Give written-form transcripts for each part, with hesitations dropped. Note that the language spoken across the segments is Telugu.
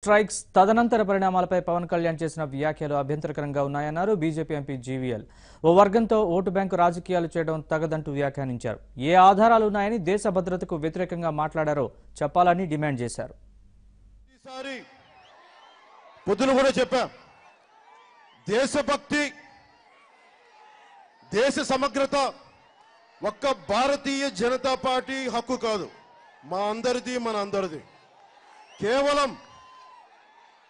స్ట్రైక్స్ తదనంతర పరిణామాలపై పవన్ కళ్యాణ్ చేసిన వ్యాఖ్యలు అభ్యంతరకరంగా ఉన్నాయన్నారు బీజేపీ ఎంపీ జీవీఎల్. ఓ వర్గంతో ఓటు బ్యాంకు రాజకీయాలు చేయడం తగదంటూ వ్యాఖ్యానించారు. ఏ ఆధారాలు ఉన్నాయని దేశ భద్రతకు వ్యతిరేకంగా మాట్లాడారో చెప్పాలని డిమాండ్ చేశారు. ఈసారి పొద్దున కూడా చెప్పా, దేశభక్తి, దేశ సమగ్రత ఒక్క భారతీయ జనతా పార్టీ హక్కు కాదు, మా అందరిది, మన అందరిది. కేవలం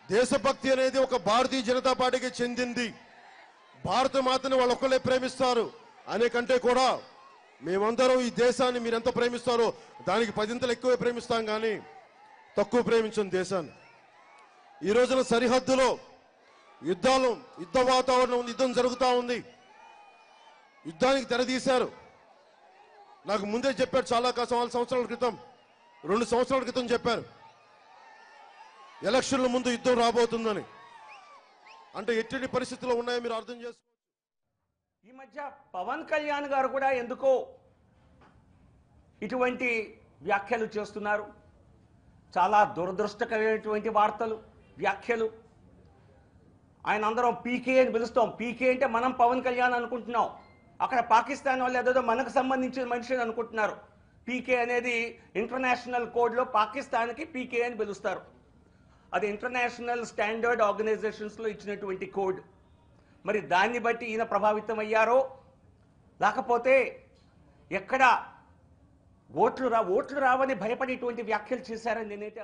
దేశభక్తి అనేది ఒక భారతీయ జనతా పార్టీకి చెందింది. భారత మాతని వాళ్ళు ఒక్కళ్ళే ప్రేమిస్తారు అనే కంటే కూడా మేమందరం ఈ దేశాన్ని మీరెంత ప్రేమిస్తారో దానికి 10 ఎక్కువే ప్రేమిస్తాం, కానీ తక్కువ ప్రేమించం దేశాన్ని. ఈ రోజున సరిహద్దులో యుద్ధ వాతావరణం ఉంది, యుద్ధం జరుగుతూ ఉంది. యుద్ధానికి తెరదీశారు. నాకు ముందే చెప్పారు, చాలా సంవత్సరాల క్రితం, 2 సంవత్సరాల క్రితం చెప్పారు, ఎలక్షన్ల ముందు యుద్ధం రాబోతుందని. అంటే ఎట్టి పరిస్థితుల్లో ఉన్నాయో మీరు అర్థం చేసుకోవచ్చు. ఈ మధ్య పవన్ కళ్యాణ్ గారు కూడా ఎందుకో ఇటువంటి వ్యాఖ్యలు చేస్తున్నారు. చాలా దురదృష్టకరమైనటువంటి వార్తలు, వ్యాఖ్యలు. ఆయన అందరం పీకే అని పిలుస్తాం. పీకే అంటే మనం పవన్ కళ్యాణ్ అనుకుంటున్నాం. అక్కడ పాకిస్తాన్ వాళ్ళు ఏదో మనకు సంబంధించిన మనిషిని అనుకుంటున్నారు. పీకే అనేది ఇంటర్నేషనల్ కోడ్లో పాకిస్తాన్కి పీకే అని పిలుస్తారు. అది ఇంటర్నేషనల్ స్టాండర్డ్ ఆర్గనైజేషన్స్లో ఇచ్చినటువంటి కోడ్. మరి దాన్ని బట్టి ఈయన ప్రభావితం అయ్యారో, లేకపోతే ఎక్కడ ఓట్లు రావని భయపడేటువంటి వ్యాఖ్యలు చేశారని నేనైతే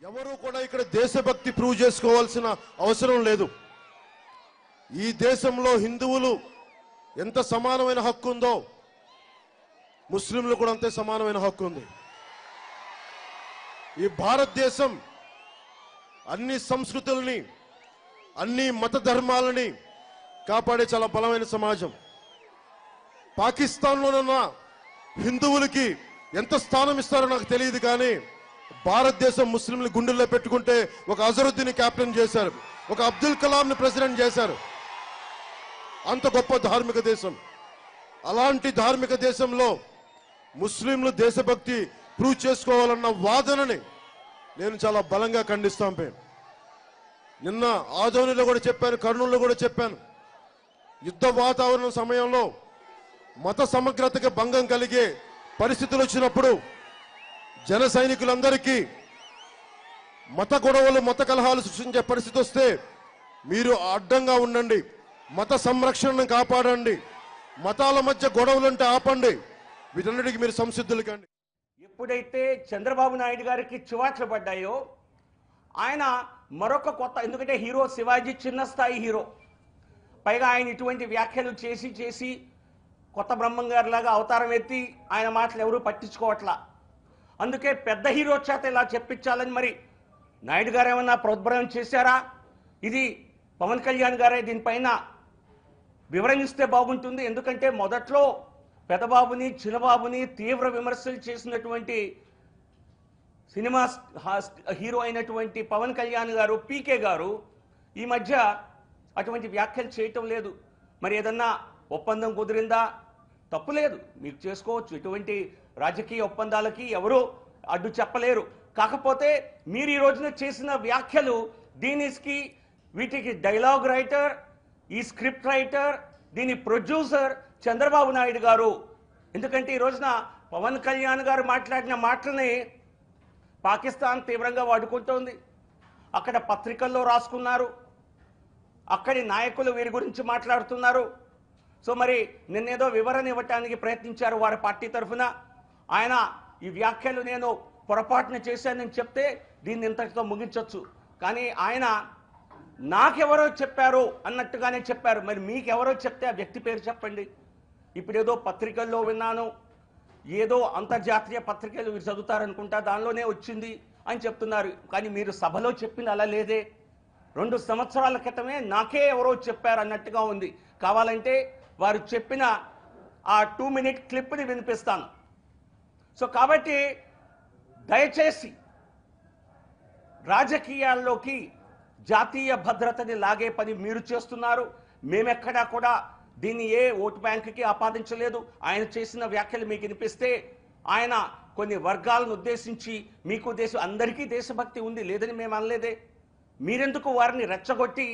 ఎవరు కూడా ఇక్కడ దేశభక్తి ప్రూవ్ చేసుకోవాల్సిన అవసరం లేదు. ఈ దేశంలో హిందువులు ఎంత సమానమైన హక్కు ఉందో ముస్లింలు కూడా అంతే సమానమైన హక్కు ఉంది. ఈ భారతదేశం అన్ని సంస్కృతులని, అన్ని మత ధర్మాలని కాపాడే చాలా బలమైన సమాజం. పాకిస్తాన్లోనున్న హిందువులకి ఎంత స్థానం ఇస్తారో నాకు తెలియదు, కానీ భారతదేశం ముస్లింలు గుండెల్లో పెట్టుకుంటే ఒక అజరుద్దీన్ కెప్టెన్ చేశారు, ఒక అబ్దుల్ కలాంని ప్రెసిడెంట్ చేశారు. అంత గొప్ప ధార్మిక దేశం. అలాంటి ధార్మిక దేశంలో ముస్లింలు దేశభక్తి ప్రూవ్ చేసుకోవాలన్న వాదనని నేను చాలా బలంగా ఖండిస్తాను. నిన్న ఆదోనిలో కూడా చెప్పాను, కర్నూలులో కూడా చెప్పాను. యుద్ధ వాతావరణం సమయంలో మత సమగ్రతకి భంగం కలిగే పరిస్థితులు వచ్చినప్పుడు జన సైనికులందరికీ మత గొడవలు, మత కలహాలు సృష్టించే పరిస్థితి వస్తే మీరు అడ్డంగా ఉండండి, మత సంరక్షణను కాపాడండి, మతాల మధ్య గొడవలుంటే ఆపండి, వీటన్నిటికీ మీరు సంసిద్ధులు కండి. ఎప్పుడైతే చంద్రబాబు నాయుడు గారికి చివాట్లు పడ్డాయో, ఆయన మరొక కొత్త, ఎందుకంటే హీరో శివాజీ చిన్న స్థాయి హీరో, పైగా ఆయన ఇటువంటి వ్యాఖ్యలు చేసి కొత్త బ్రహ్మంగారి లాగా అవతారం ఎత్తి ఆయన మాటలు ఎవరూ పట్టించుకోవట్లా. అందుకే పెద్ద హీరో చేత ఇలా చెప్పించాలని మరి నాయుడు గారు ఏమన్నా ప్రోద్బలం చేశారా? ఇది పవన్ కళ్యాణ్ గారే దీనిపైన వివరణిస్తే బాగుంటుంది. ఎందుకంటే మొదట్లో పెద్దబాబుని, చిన్నబాబుని తీవ్ర విమర్శలు చేసినటువంటి సినిమా హీరో అయినటువంటి పవన్ కళ్యాణ్ గారు, పీకే గారు ఈ మధ్య అటువంటి వ్యాఖ్యలు చేయటం లేదు. మరి ఏదన్నా ఒప్పందం కుదిరిందా? తప్పు లేదు, మీకు చేసుకోవచ్చు. ఇటువంటి రాజకీయ ఒప్పందాలకి ఎవరూ అడ్డు చెప్పలేరు. కాకపోతే మీరు ఈ రోజున చేసిన వ్యాఖ్యలు, వీటికి డైలాగ్ రైటర్, ఈ స్క్రిప్ట్ రైటర్, దీని ప్రొడ్యూసర్ చంద్రబాబు నాయుడు గారు. ఎందుకంటే ఈ రోజున పవన్ కళ్యాణ్ గారు మాట్లాడిన మాటలని పాకిస్తాన్ తీవ్రంగా వాడుకుంటోంది. అక్కడ పత్రికల్లో రాసుకున్నారు, అక్కడి నాయకులు వీరి గురించి మాట్లాడుతున్నారు. సో మరి నిన్నేదో వివరణ ఇవ్వటానికి ప్రయత్నించారు వారి పార్టీ తరఫున. ఆయన ఈ వ్యాఖ్యలు నేను పొరపాటున చేశానని చెప్తే దీన్ని ఇంతటితో ముగించవచ్చు. కానీ ఆయన నాకెవరో చెప్పారు అన్నట్టుగానే చెప్పారు. మరి మీకెవరో చెప్తే ఆ వ్యక్తి పేరు చెప్పండి. ఇప్పుడు ఏదో పత్రికల్లో విన్నాను, ఏదో అంతర్జాతీయ పత్రికలు మీరు చదువుతారనుకుంటా, దానిలోనే వచ్చింది అని చెప్తున్నారు. కానీ మీరు సభలో చెప్పింది అలా లేదే. 2 సంవత్సరాల క్రితమే నాకే ఎవరో చెప్పారు అన్నట్టుగా ఉంది. కావాలంటే వారు చెప్పిన ఆ 2 మినిట్ క్లిప్ని వినిపిస్తాను. సో కాబట్టి దయచేసి రాజకీయాల్లోకి జాతీయ భద్రతని లాగే పని మీరు చేస్తున్నారు. మేమెక్కడా కూడా దీన్ని ఏ ఓటు బ్యాంకుకి ఆపాదించలేదు. ఆయన చేసిన వ్యాఖ్యలు మీకు వినిపిస్తే ఆయన కొన్ని వర్గాలను ఉద్దేశించి మీకు అందరికీ దేశభక్తి ఉంది, లేదని మేము అనలేదే. మీరెందుకు వారిని రెచ్చగొట్టి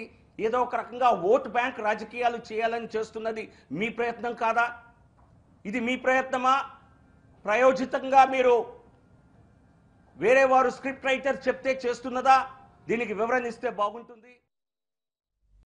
ఏదో ఒక రకంగా ఓటు బ్యాంక్ రాజకీయాలు చేయాలని చేస్తున్నది మీ ప్రయత్నం కాదా? ఇది మీ ప్రయత్నమా? ప్రయోజితంగా మీరు వేరే వారు స్క్రిప్ట్ రైటర్ చెప్తే చేస్తున్నదా? దీనికి వివరణ ఇస్తే బాగుంటుంది.